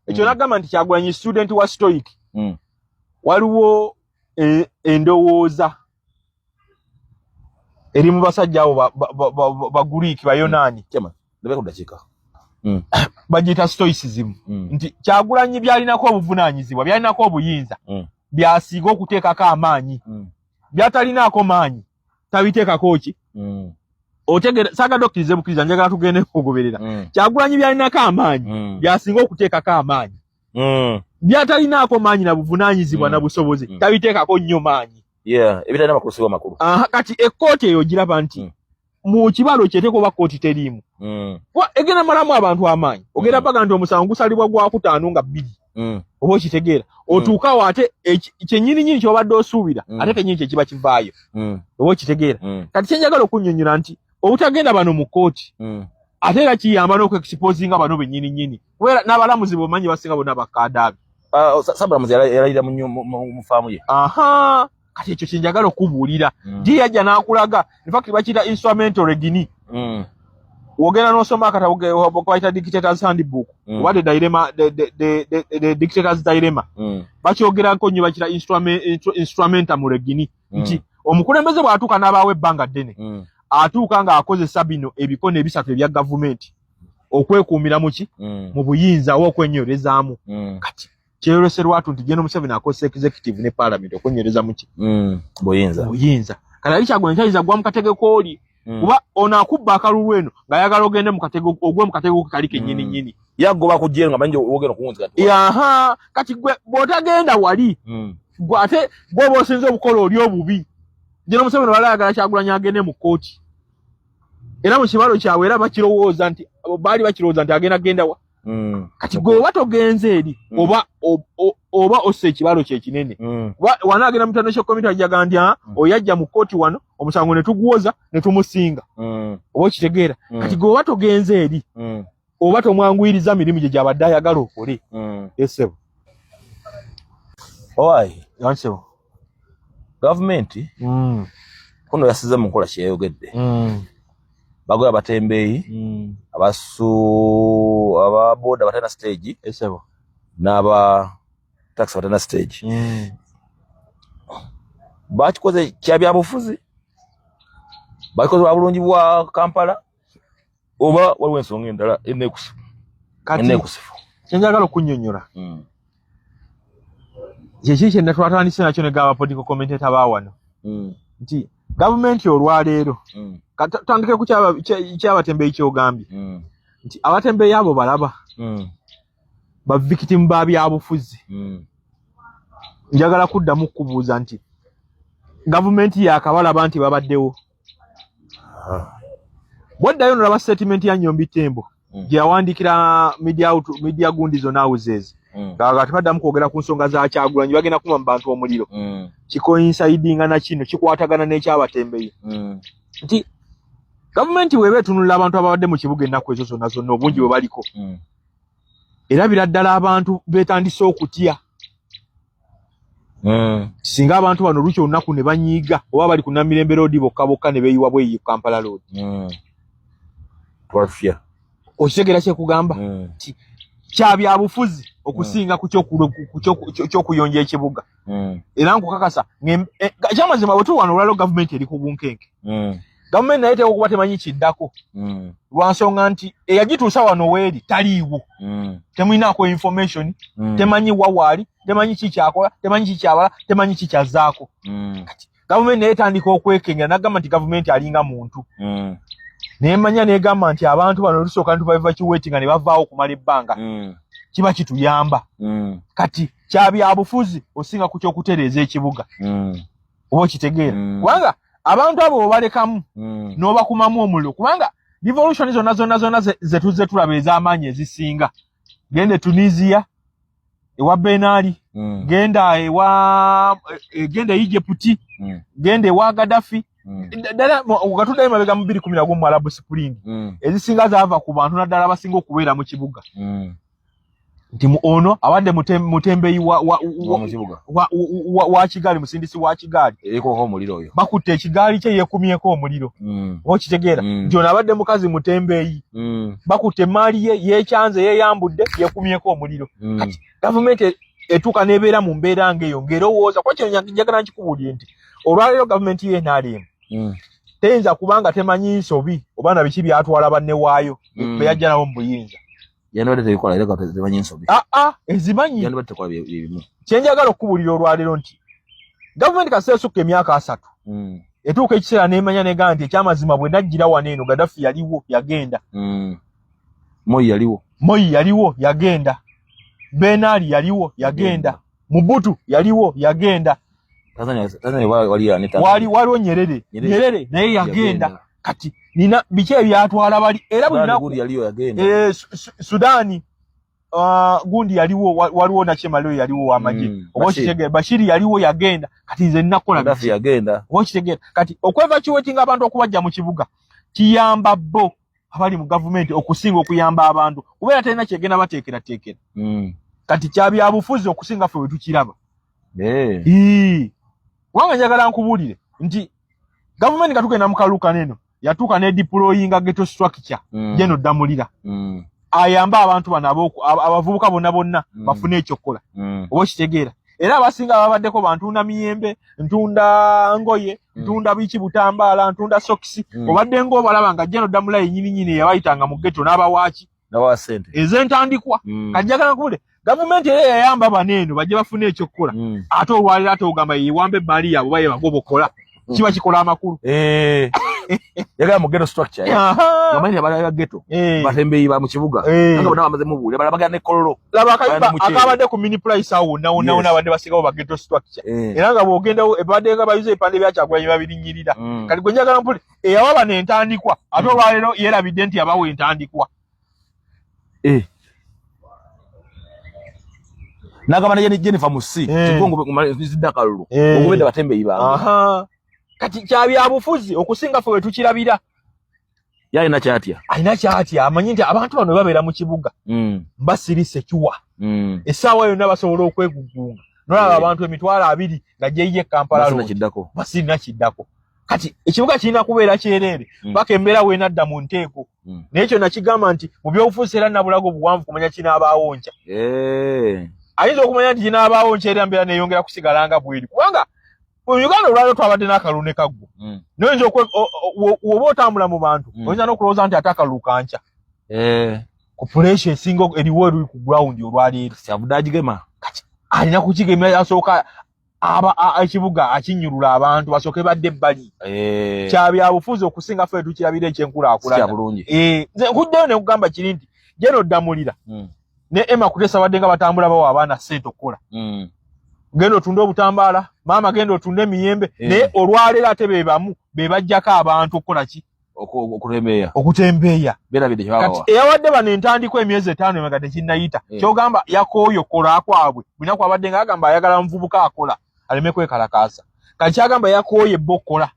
ekyo nagamba nti Kyagulanyi student wa stoic waliwo endowooza eri mu basajja abo baguriiki bayonaani bagiyita stoicism nti Kyagulanyi byalinako obuvunaanyizibwa byalinako obuyinza byasiiga okuteekako amaanyi byatalinaako maanyi tabiteekako ki otegera saagala okkirize bukkiriza njagala tugende okugoberera Kyagulanyi byalinako amaanyi byasinga okuteekako amaanyi byatalinaako maanyi na buvunaanyizibwa na busobozi tabiteekako nnyo maanyi ebitalina makulu makulu kati ekkooti eyo giraba nti mu kibalo kyeteeka oba kkooti teriimu egenda malamu abantu amaanyi ogenda baga nti omusango gusalibwa gwa 5 nga 2 oba okitegeera otuukawo ate kyennyini kyobadde osuubira ate kennyini kyekiba kivaayo oba okitegeera kati kyenjagala okunnyonnyola nti obutagenda bano mu kkooti ate era kiyamba n'okwexposinga bano bennyini kubera n'abalamuzi bomanyi basinga bonna bakkaadaabi sabalamuzi yalayira mu faamu ye kati ekyo kyenjagala okubuulira ndi yajja n'akulaga infact bakiyita instrumental regini wogenda n'osoma akatabo bayita dictators handbook oba the dictators dilemma bakyogerako nnyo bakiyita instrumental mu regini nti omukulembeze bw'atuuka n'abaawo ebbanga ddene atuuka ng'akozesa bino ebikono ebisatu ebya gavumenti okwekuumira muki mu buyinza oba okwenywerezaamu kati kyeyolese lwatu nti General Museveni akozesa executive ne parliament okwenywereza muki buyinza kati ali Kyagulanyi kyayinza gwa mu katego oli kuba ono akubba akalulu eno ng'ayagala ogende ogwe mu katego kali kennyini yagoba ku jero nga banjo ogenda kuwunza kati kati gwe bw'otagenda wali gwe ate gwe osinza obukola oli obubi General Museveni wala ayagala Kyagulanyi agende mu kkooti era mu kibalo kyabwe era bakirowooza nti baali bakirowooza nti agenda wa kati gwe oba togenze eri oba ossa ekibalo kye kinene wanaagenda mu international community ajaga nti oyajja mu kkooti wano omusango ne tuguwoza ne tumusinga oba okitegeera kati gwe oba togenze eri oba tomwanguyiriza mirimu gye gyabadde ayagala okole esebo yansebo gavumenti kuno yasize mu nkola kyeyayogedde bagoya abatembeeyi ababoda batana stage esebo n'aba taxi batana stage bakikoze kyabyabufuzi bakikoze babulungi bwa Kampala oba waliwo ensonga endala enekusifu kyenjagala okunnyonnyola kyeki kye natwatandise nakyo ne gaba political commentator baawano nti gavumenti olwaleero tutandike ku kyabatembeeyi kyogambye nti abatembeeyi abo balaba ba victim ba byabufuzi njagala kuddamu kubuuza nti gavumenti yakabalaba nti babaddewo bwaddayo nolaba statement ya Nyombi Tembo gye yawandiikira media gundi zonna houses nga tebaddamu kwogera ku nsonga za Kyagulanyi bagenda kuma mu bantu omuliro kikoinsidinga na kino kikwatagana n'ekyabatembeeyi nti gavumenti bw'eba etunulira abantu ababadde mu kibuga ennaku ezo zonna obungi bwe baliko erabira ddala abantu beetandise okutya singa abantu bano olukyo olunaku ne banyiiga oba bali ku Namirembe Road bokka ne beeyiwa bweyi Kampala Road okitegeera kyekugamba kyabyabufuzi okusinga ku kyokuyonja ekibuga era nkukakasa ekyamazima bwe tuli wano olwaliwo gavumenti eri ku bunkenke gavumenti naye teeka okuba temanyi kiddako lwa nsonga nti eyagituusa wano weeri taliiwo temulinaako information temanyi wawaali temanyi kikyakola temanyi kikyabala temanyi kikyazaako kati gavumenti naye etandika okwekengera nagamba nti gavumenti alinga muntu nemanya negamba nti abantu bano lusooka ntubava kiwetinga ne bavaawo okumala ebbanga kiba kituyamba kati kyabyabufuzi osinga ku kyokutereeza ekibuga oba okitegeera kubanga abantu abo obalekamu n'obakumamu omuliro kubanga revolution zonna zetuzze tulaba ez'amaanyi ezisinga gende Tunisia ewa Benali genda genda Egypt genda ewa Gaddafi ddala gatuddayo mabega mu 2011 mu Arab Spring ezisinga zaava ku bantu naddala abasinga okubeera mu kibuga nti ono abadde mutembeyi wa kigali musindisi wa kigali eriko ko muliro oyo bakutte ekigali kye yekumyeko omuliro okitegeera nti ono abadde mukazi mutembeyi bakutte maali ye yekyanze yeyambudde yekumyeko omuliro kati gavumenti etuuka nebeera mu mbeera ng'eyo ng'erowooza kwa kino njagala nkikubuulire nti olwaleero gavumenti ye NRM teyinza kubanga temanyi nsobi oba na biki byatwala banne waayo beyajja nabo mu buyinza yanobadde tebikola era temanyi nsobi ezimanyi yanobadde tekola bimu kyenjagala okubuulira olwaleero nti gavumenti kaseesukka emyaka 3 etuuka ekiseera neemanya negaa nti ekyamazima bwe najjira wano eno Gaddafi yaliwo yagenda Moi yaliwo yagenda Benali yaliwo yagenda Mobutu yaliwo yagenda Tanzania waliwo Nyerere naye yagenda kati nina biki ebyatwala bali era gundi yaliyo yagenda Sudani gundi yaliwo waliwo na Chemalo yaliwo amaji obokitegera Bashiri yaliwo yagenda kati nze nnakola Gaddafi yagenda obokitegera kati okweva kiwetinga abantu okubajja mu kibuga kiyamba bo abali mu government okusinga okuyamba abantu kubeera talina kyegenda bateekera kati kyabyabufuzi okusinga ffe wetukiraba wanga njagala nkubuulire nti gavumenti katugenda mu kaluka neno yatuuka ne deployinga ghetto structure jeno Damulira ayamba abantu bano abavubuka bonna bafune ekyokola oba kitegeera era abasinga babaddeko bantunda miyembe ntunda ngoye ntunda biki butambaala ntunda sokisi obadde ng'obalaba nga jeno Damulira yennyini yabayitanga mu ghetto n'abawaaki n'abasente ez'entandikwa kajjagala nkubule gavumenti era yayamba baneeno bajje bafune ekyokukola ate olwaliro ate ogamba yewamba ebbaali yaabwe baye bagobokola kiba kikola amakulu yagala mu ghetto structure gavumenti abala ghetto batembeyi ba mu kibuga nga bonna bamaze mu buule balabagana ne kololo laba akabadde ku mini price awo wonna abadde basigawo ba ghetto structure era nga bw'ogendawo ebadde nga bayuza ebipande byakyagulanyi babirinnyirira kati gwe njagala mpule eyawa bano entandikwa ate olwaliro yeerabidde nti yabawa entandikwa nagabana Jennifer Musi kigongo zidda kalulu okubedde batembeyi bange kati kyabyabufuzi okusinga ffe wetukirabira yalina kyatya amanyi nti abantu bano babeera mu kibuga basirise kiwa essaawa yonna basobola okwegugunga nolaba abantu emitwalo 2 nga gyeyiye Kampala basirina kiddako kati ekibuga kirina kubeera kyereere paka embeera weenadda mu nteeko naye ekyo nakigamba nti mu byobufuzi era nabulago buwanvu kumanya kinaabaawo nkya ayinza okumanya nti kinaabaawo nkya era mbeera neeyongera kusigala nga bweri kubanga mu Uganda olwaliro twabadde n'akalulu ne kaggwa noyinza woba otambula mu bantu oyinza n'okulowooza nti ate akalulu kankya ku puresha esinga eriwo eruli ku ground olwaleero kyavudagigema kati alina kukigema asooka ekibuga akinyulula abantu basooke badde ebbali kyabyabufuzi okusinga ffe tukirabira ekyenkulaakulana nze nkuddeyo ne nkugamba kiri nti jeno Damulira ne Emma Kutesa badde nga batambula bawa abaana ssente okukola genda otunda obutambaala maama genda otunda emiyembe naye olwaleero ate bebamu bebajjako abantu okukola ki okutembeeya kati eyawadde bano entandikwa emyezi 5 emega tekinnayita kyogamba yakooyo kola kwabwe bina kwabadde nga agamba ayagala muvubuka akola aleme kwekalakaasa kati kyagamba yakooye bbo kola